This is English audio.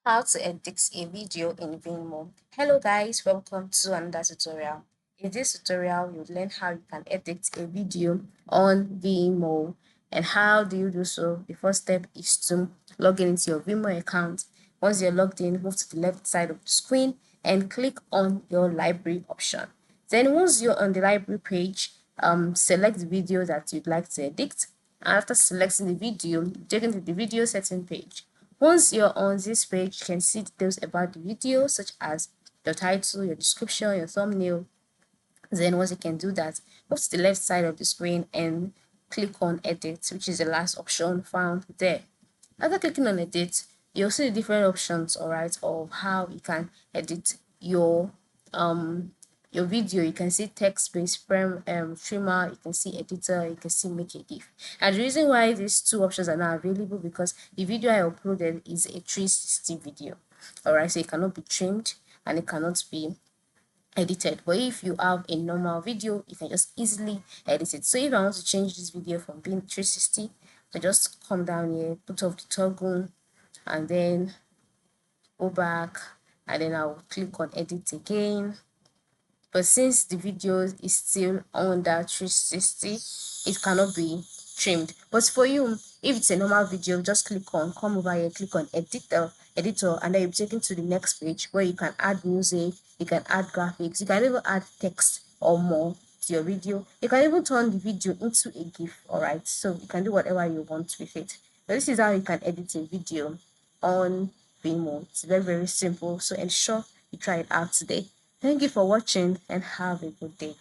How to edit a video in Vimeo. Hello guys, welcome to another tutorial. In this tutorial, you'll learn how you can edit a video on Vimeo. And how do you do so? The first step is to log in into your Vimeo account. Once you're logged in, move to the left side of the screen and click on your library option. Then once you're on the library page, select the video that you'd like to edit. And after selecting the video, take into the video setting page. Once you're on this page, you can see details about the video, such as your title, your description, your thumbnail. Then once you can do that, move to the left side of the screen and click on edit, which is the last option found there. After clicking on edit, you'll see the different options, alright, of how you can edit your video. You can see text-based frame trimmer, you can see editor, you can see make a gif. And the reason why these two options are now available because the video I uploaded is a 360 video. Alright, so it cannot be trimmed and it cannot be edited. But if you have a normal video, you can just easily edit it. So if I want to change this video from being 360, I just come down here, put off the toggle, and then go back, and then I'll click on edit again. But since the video is still under 360, it cannot be trimmed. But for you, if it's a normal video, just come over here, click on editor, and then you'll be taken to the next page where you can add music, you can add graphics, you can even add text or more to your video. You can even turn the video into a GIF, alright? So you can do whatever you want with it. So this is how you can edit a video on Vimeo. It's very, very simple. So ensure you try it out today. Thank you for watching and have a good day.